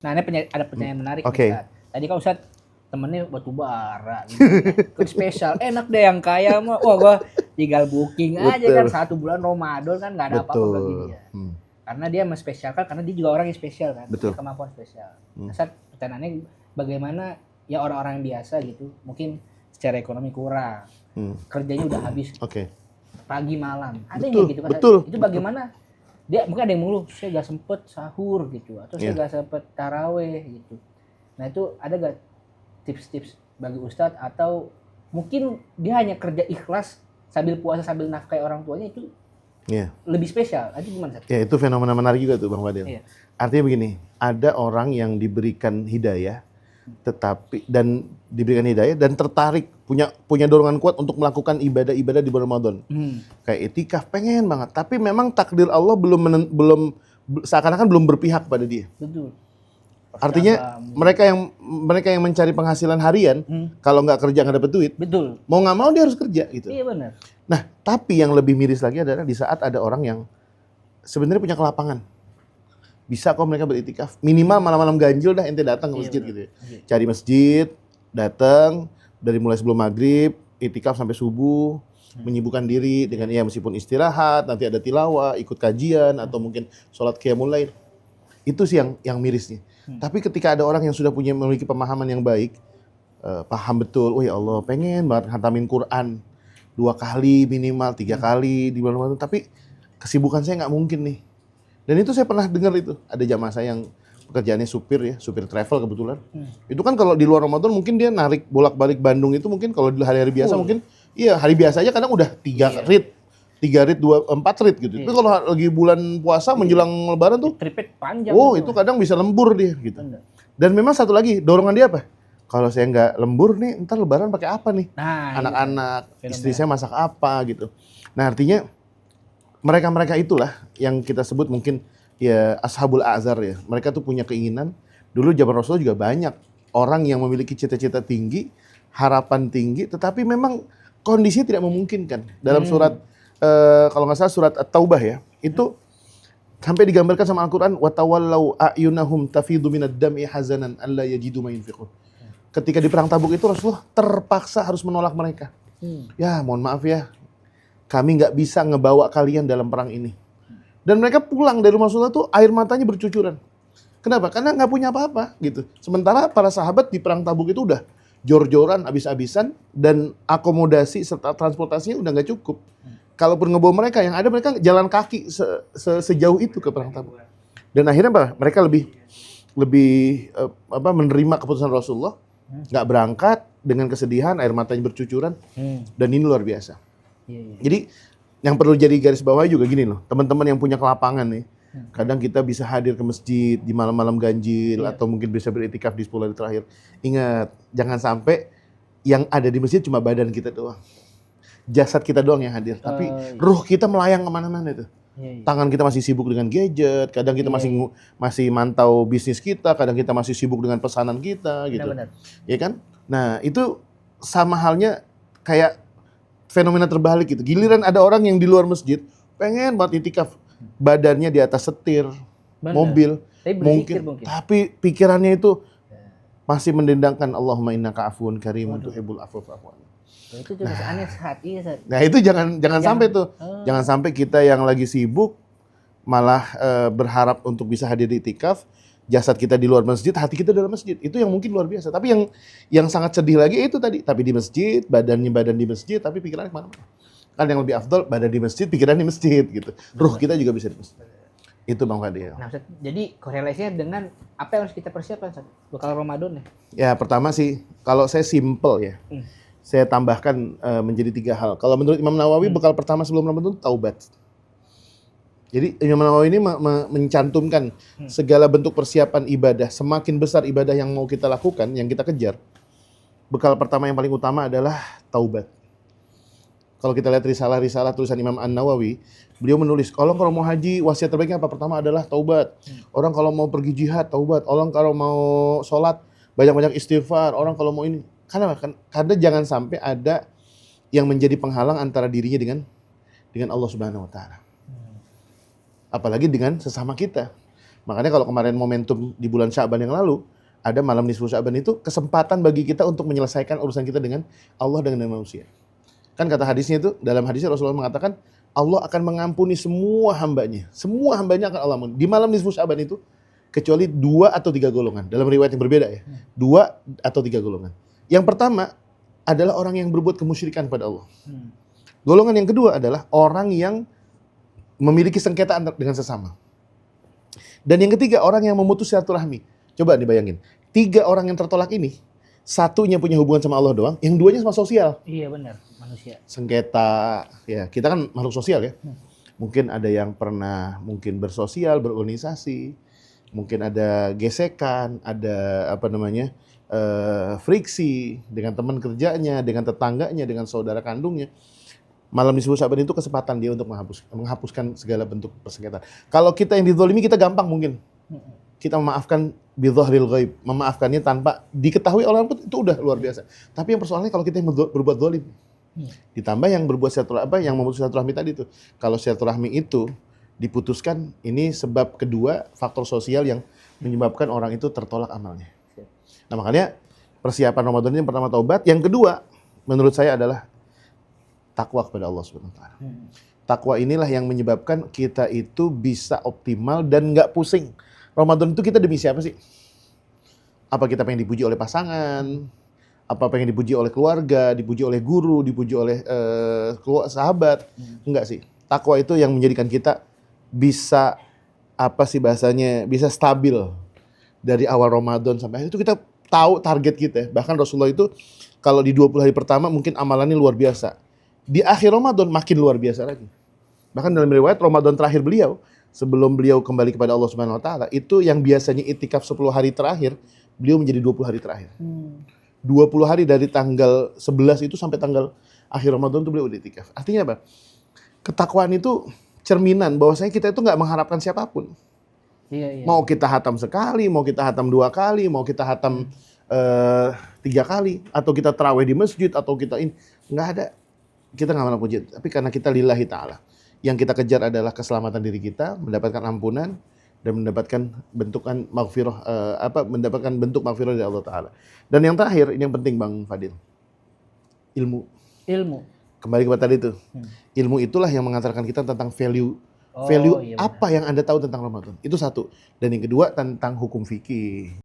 Nah, ini ada pertanyaan menarik nih, Oke. Ustaz. Tadi kan Ustaz temennya batu bara gitu. Kan spesial. Enak deh yang kaya mah. Wah, gua tinggal booking aja kan Betul. 1 bulan Ramadan kan nggak ada apa-apa bagi Betul. dia. Karena dia menspesialkan karena dia juga orang yang spesial kan. Betul. Punya kemampuan spesial. Nah, Ustaz, pertanyaannya bagaimana ya orang-orang yang biasa gitu, mungkin secara ekonomi kurang. Kerjanya udah habis. Oke. Pagi malam. Ada Betul, yang gitu kan. betul, Itu bagaimana? Dia mungkin ada yang mulu, saya gak sempet sahur gitu atau saya gak sempet taraweh gitu. Nah, itu ada gak tips-tips bagi Ustadz atau mungkin dia hanya kerja ikhlas sambil puasa sambil nafkahi orang tuanya itu lebih spesial. Itu gimana, Ustadz? Ya, itu fenomena menarik juga tuh Bang Fadil. Iya. Artinya begini, ada orang yang diberikan hidayah dan tertarik punya dorongan kuat untuk melakukan ibadah-ibadah di bulan Ramadan. Kayak itikaf pengen banget, tapi memang takdir Allah belum seakan-akan belum berpihak pada dia. Betul. Artinya mereka yang mencari penghasilan harian, kalau nggak kerja nggak dapet duit, betul. Mau nggak mau dia harus kerja gitu. Iya benar. Nah, tapi yang lebih miris lagi adalah di saat ada orang yang sebenarnya punya kelapangan. Bisa kok mereka beritikaf. Minimal malam-malam ganjil dah ente datang ke masjid gitu ya. Cari masjid, datang dari mulai sebelum maghrib, itikaf sampai subuh, menyibukkan diri dengan ya meskipun istirahat, nanti ada tilawah, ikut kajian atau mungkin sholat qiyamul lail. Itu sih yang mirisnya. Tapi ketika ada orang yang sudah memiliki pemahaman yang baik, paham betul, oh ya Allah pengen banget khatamin Quran 2 kali minimal 3 kali di bulan Ramadan, tapi kesibukan saya nggak mungkin nih. Dan itu saya pernah dengar itu, ada jamaah saya yang pekerjaannya supir travel kebetulan. Itu kan kalau di luar Ramadan mungkin dia narik bolak-balik Bandung itu mungkin kalau di hari-hari biasa mungkin, iya hari biasa aja kadang udah 3 rit, 4 rit gitu. Tapi kalau lagi bulan puasa menjelang lebaran tuh, tripit panjang. Oh itu kadang bisa lembur dia gitu. Dan memang satu lagi, dorongan dia apa? Kalau saya nggak lembur nih, ntar lebaran pakai apa nih? Nah, anak-anak, istri saya masak apa gitu. Nah artinya mereka itulah yang kita sebut mungkin ya ashabul a'zar ya. Mereka tuh punya keinginan. Dulu zaman Rasul juga banyak orang yang memiliki cita-cita tinggi, harapan tinggi, tetapi memang kondisi tidak memungkinkan. Dalam surat kalau nggak salah surat At-Taubah ya, itu sampai digambarkan sama Al-Quran, watawallau a'yunahum tafidu minad dam'i hazanan alla yajidu ma yunfiqun. Ketika di perang Tabuk itu Rasulullah terpaksa harus menolak mereka. Ya mohon maaf ya, kami nggak bisa ngebawa kalian dalam perang ini. Dan mereka pulang dari rumah Rasulullah tuh air matanya bercucuran. Kenapa? Karena nggak punya apa-apa gitu. Sementara para sahabat di perang Tabuk itu udah jor-joran, abis-abisan, dan akomodasi serta transportasinya udah nggak cukup. Kalaupun ngebawa mereka, yang ada mereka jalan kaki sejauh itu ke perang Tabuk. Dan akhirnya apa? Mereka lebih menerima keputusan Rasulullah, nggak berangkat dengan kesedihan, air matanya bercucuran, dan ini luar biasa. Jadi yang perlu jadi garis bawah juga gini loh, teman-teman yang punya kelapangan nih, kadang kita bisa hadir ke masjid di malam-malam ganjil atau mungkin bisa beritikaf di 10 hari terakhir. Ingat, jangan sampai yang ada di masjid cuma badan kita doang. Jasad kita doang yang hadir, tapi ruh kita melayang kemana-mana itu. Tangan kita masih sibuk dengan gadget, kadang kita masih mantau bisnis kita, kadang kita masih sibuk dengan pesanan kita gitu. Benar. Ya kan? Nah, itu sama halnya kayak fenomena terbalik gitu. Giliran ada orang yang di luar masjid pengen banget itikaf, badannya di atas setir mobil, tapi pikirannya itu masih mendendangkan Allahumma innaka afuwun karimun tuhibbul afwa fa'fu anni. Itu juga aneh hati ya. Nah itu jangan sampai tuh. Jangan sampai kita yang lagi sibuk malah berharap untuk bisa hadir di itikaf, jasad kita di luar masjid, hati kita dalam masjid. Itu yang mungkin luar biasa. Tapi yang sangat sedih lagi itu tadi, tapi di masjid, badan di masjid, tapi pikirannya kemana-mana. Kan yang lebih afdal badan di masjid, pikiran di masjid gitu. Ruh kita juga bisa di masjid. Itu Bang Fadil. Nah, jadi korelasinya dengan apa yang harus kita persiapkan bakal Ramadan ya? Ya pertama sih, kalau saya simple ya. Saya tambahkan menjadi 3 hal. Kalau menurut Imam Nawawi, bekal pertama sebelum Ramadan itu taubat. Jadi Imam Nawawi ini mencantumkan segala bentuk persiapan ibadah. Semakin besar ibadah yang mau kita lakukan, yang kita kejar, bekal pertama yang paling utama adalah taubat. Kalau kita lihat risalah tulisan Imam An-Nawawi, beliau menulis, kalau mau haji, wasiat terbaiknya apa? Pertama adalah taubat. Orang kalau mau pergi jihad, taubat. Orang kalau mau sholat, banyak-banyak istighfar. Orang kalau mau ini. Karena jangan sampai ada yang menjadi penghalang antara dirinya dengan Allah Subhanahu wa taala. Apalagi dengan sesama kita. Makanya kalau kemarin momentum di bulan Sya'ban yang lalu, ada malam nisfu Sya'ban itu kesempatan bagi kita untuk menyelesaikan urusan kita dengan Allah dan dengan manusia. Kan kata hadisnya itu, dalam hadisnya Rasulullah mengatakan, Allah akan mengampuni semua hambanya. Semua hambanya akan Allah ampuni. Di malam nisfu Sya'ban itu, kecuali 2 atau 3 golongan. Dalam riwayat yang berbeda ya. 2 atau 3 golongan. Yang pertama adalah orang yang berbuat kemusyrikan pada Allah. Golongan yang kedua adalah orang yang memiliki sengketa dengan sesama. Dan yang ketiga, orang yang memutus silaturahmi. Coba dibayangin, 3 orang yang tertolak ini, satunya punya hubungan sama Allah doang, yang 2-nya sama sosial. Iya benar, manusia. Sengketa, ya kita kan makhluk sosial ya. Mungkin ada yang pernah mungkin bersosial, berorganisasi, mungkin ada gesekan, ada friksi dengan teman kerjanya, dengan tetangganya, dengan saudara kandungnya. Malam nisfu Sya'ban itu kesempatan dia untuk menghapuskan segala bentuk persengketaan. Kalau kita yang dizalimi, kita gampang mungkin. Kita memaafkan bidzahril ghaib, memaafkannya tanpa diketahui orang pun itu udah luar biasa. Tapi yang persoalannya kalau kita yang berbuat zalim. Ditambah yang berbuat silaturahmi, yang memutus silaturahmi tadi itu. Kalau silaturahmi itu diputuskan, ini sebab kedua, faktor sosial yang menyebabkan orang itu tertolak amalnya. Nah makanya persiapan Ramadan ini yang pertama taubat, yang kedua menurut saya adalah takwa kepada Allah SWT. Takwa inilah yang menyebabkan kita itu bisa optimal dan nggak pusing. Ramadan itu kita demi siapa sih? Apa kita pengen dipuji oleh pasangan? Apa pengen dipuji oleh keluarga? Dipuji oleh guru? Dipuji oleh sahabat? Enggak sih. Takwa itu yang menjadikan kita bisa, bisa stabil. Dari awal Ramadan sampai akhir itu kita tahu target kita. Bahkan Rasulullah itu kalau di 20 hari pertama mungkin amalannya luar biasa. Di akhir Ramadan makin luar biasa lagi. Bahkan dalam riwayat Ramadan terakhir beliau, sebelum beliau kembali kepada Allah Subhanahu wa taala, itu yang biasanya itikaf 10 hari terakhir, beliau menjadi 20 hari terakhir. 20 hari dari tanggal 11 itu sampai tanggal akhir Ramadan itu beliau itikaf. Artinya apa? Ketakwaan itu cerminan bahwasanya kita itu nggak mengharapkan siapapun. Iya. Mau kita hatam sekali, mau kita hatam 2 kali, mau kita hatam 3 kali, atau kita tarawih di masjid, atau kita ini, nggak ada. Kita nggak mau puji, tapi karena kita lillahi ta'ala. Yang kita kejar adalah keselamatan diri kita, mendapatkan ampunan, dan mendapatkan bentukan maghfirah, mendapatkan bentuk maghfirah dari Allah Ta'ala. Dan yang terakhir, ini yang penting Bang Fadil, ilmu. Kembali kepada tadi itu, ilmu itulah yang mengantarkan kita tentang value Iya apa yang Anda tahu tentang Ramadan. Itu satu. Dan yang kedua tentang hukum fikih.